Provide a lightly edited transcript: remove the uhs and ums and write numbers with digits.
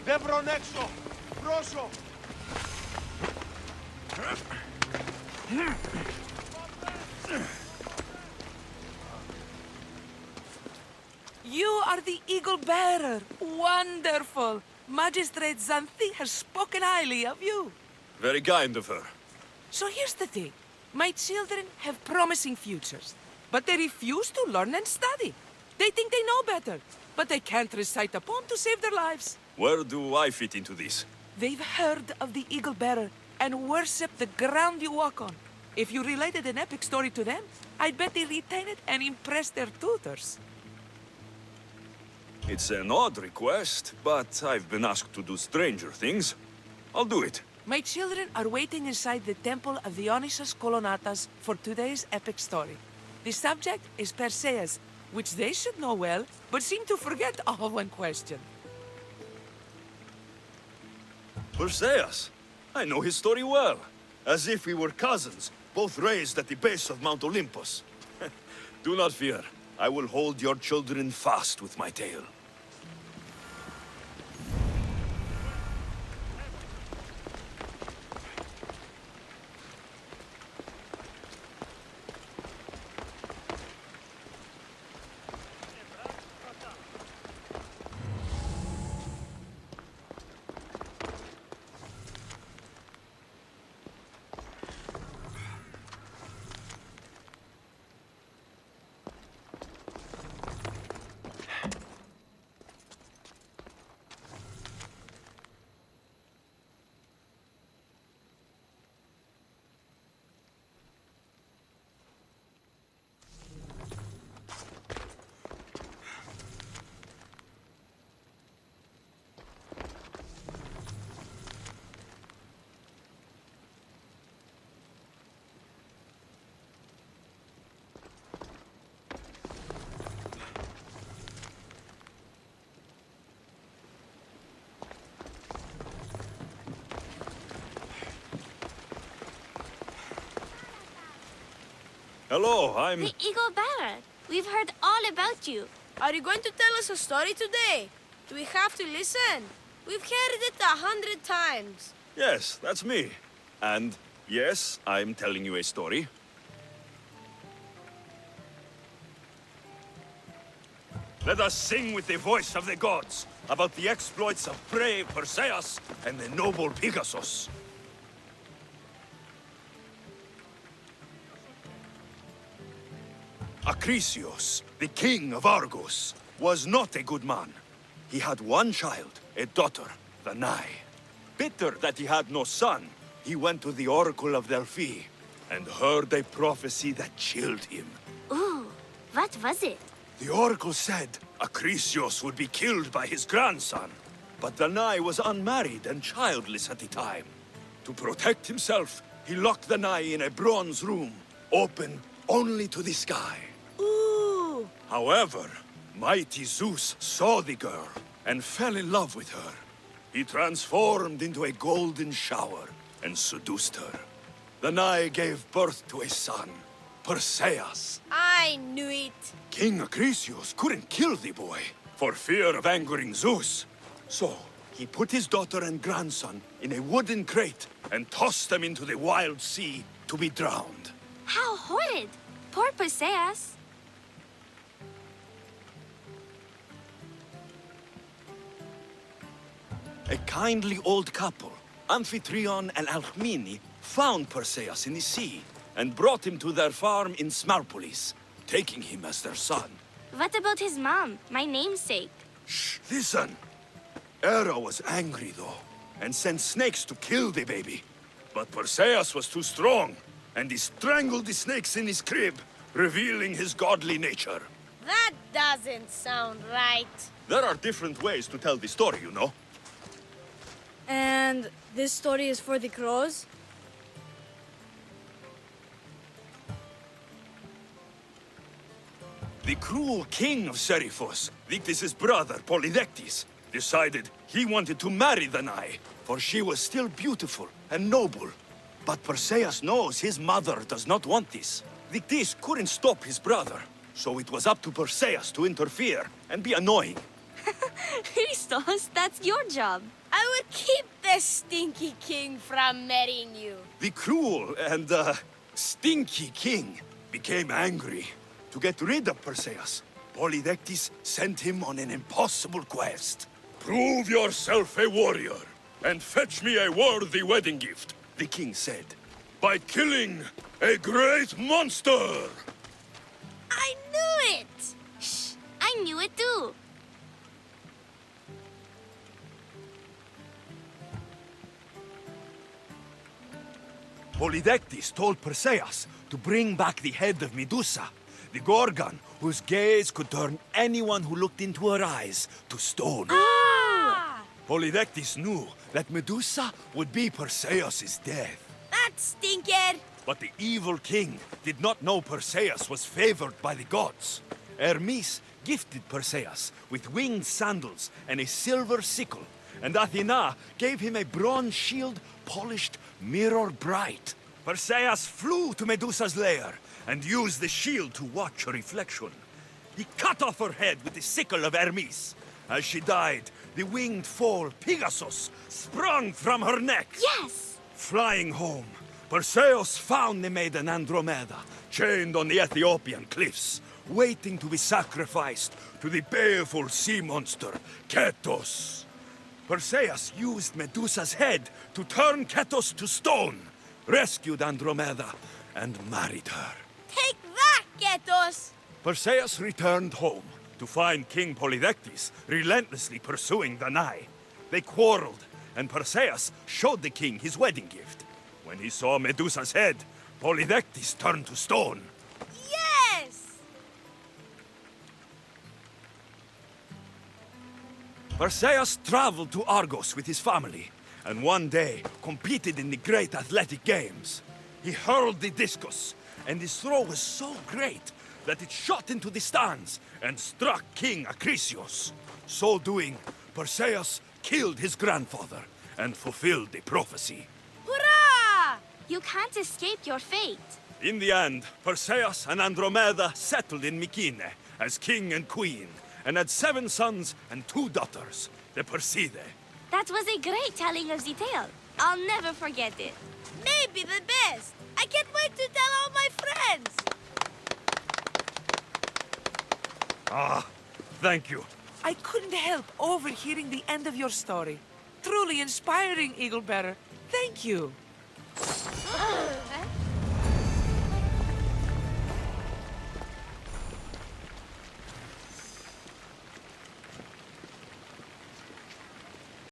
Δεν βρονέξω! Πρόσω! You are the Eagle Bearer. Wonderful. Magistrate Xanthi has spoken highly of you. Very kind of her. So here's the thing. My children have promising futures, but they refuse to learn and study. They think they know better, but they can't recite a poem to save their lives. Where do I fit into this? They've heard of the Eagle Bearer and worship the ground you walk on. If you related an epic story to them, I'd bet they retain it and impress their tutors. It's an odd request, but I've been asked to do stranger things. I'll do it. My children are waiting inside the temple of Dionysus Kolonatas for today's epic story. The subject is Perseus, which they should know well, but seem to forget all when questioned. Perseus? I know his story well. As if we were cousins, both raised at the base of Mount Olympus. Do not fear. I will hold your children fast with my tail. Hello, I'm... The Eagle Bearer. We've heard all about you. Are you going to tell us a story today? Do we have to listen? We've heard it 100 times. Yes, that's me. And yes, I'm telling you a story. Let us sing with the voice of the gods about the exploits of brave Perseus and the noble Pegasus. Acrisius, the king of Argos, was not a good man. He had one child, a daughter, Danae. Bitter that he had no son, he went to the oracle of Delphi and heard a prophecy that chilled him. Ooh, what was it? The oracle said Acrisius would be killed by his grandson. But Danae was unmarried and childless at the time. To protect himself, he locked Danae in a bronze room, open only to the sky. Ooh! However, mighty Zeus saw the girl and fell in love with her. He transformed into a golden shower and seduced her. Danae gave birth to a son, Perseus. I knew it. King Acrisius couldn't kill the boy for fear of angering Zeus. So, he put his daughter and grandson in a wooden crate and tossed them into the wild sea to be drowned. How horrid! Poor Perseus. A kindly old couple, Amphitryon and Alcmene, found Perseus in the sea and brought him to their farm in Smarpolis, taking him as their son. What about his mom, my namesake? Shh, listen. Hera was angry, though, and sent snakes to kill the baby. But Perseus was too strong, and he strangled the snakes in his crib, revealing his godly nature. That doesn't sound right. There are different ways to tell the story, you know. And this story is for the crows? The cruel king of Seriphos, Dictys' brother, Polydectes, decided he wanted to marry Danae, for she was still beautiful and noble. But Perseus knows his mother does not want this. Dictys couldn't stop his brother, so it was up to Perseus to interfere and be annoying. Christos, that's your job. I would keep the stinky king from marrying you. The cruel and, stinky king became angry. To get rid of Perseus, Polydectes sent him on an impossible quest. Prove yourself a warrior, and fetch me a worthy wedding gift, the king said, by killing a great monster! I knew it! Shh, I knew it too. Polydectes told Perseus to bring back the head of Medusa, the Gorgon whose gaze could turn anyone who looked into her eyes to stone. Ah! Polydectes knew that Medusa would be Perseus' death. That stinker! But the evil king did not know Perseus was favored by the gods. Hermes gifted Perseus with winged sandals and a silver sickle, and Athena gave him a bronze shield polished mirror bright. Perseus flew to Medusa's lair and used the shield to watch her reflection. He cut off her head with the sickle of Hermes. As she died, the winged foal Pegasus sprung from her neck. Yes! Flying home, Perseus found the maiden Andromeda chained on the Ethiopian cliffs, waiting to be sacrificed to the baleful sea monster, Ketos. Perseus used Medusa's head to turn Ketos to stone, rescued Andromeda, and married her. Take that, Ketos! Perseus returned home to find King Polydectes relentlessly pursuing Danae. They quarreled, and Perseus showed the king his wedding gift. When he saw Medusa's head, Polydectes turned to stone. Yes! Perseus traveled to Argos with his family, and one day competed in the great athletic games. He hurled the discus, and his throw was so great that it shot into the stands and struck King Acrisius. So doing, Perseus killed his grandfather and fulfilled the prophecy. Hurrah! You can't escape your fate. In the end, Perseus and Andromeda settled in Mycenae as king and queen, and had 7 sons and 2 daughters, the Perseidae. That was a great telling of the tale. I'll never forget it. Maybe the best. I can't wait to tell all my friends. Ah, thank you. I couldn't help overhearing the end of your story. Truly inspiring, Eagle Bearer. Thank you.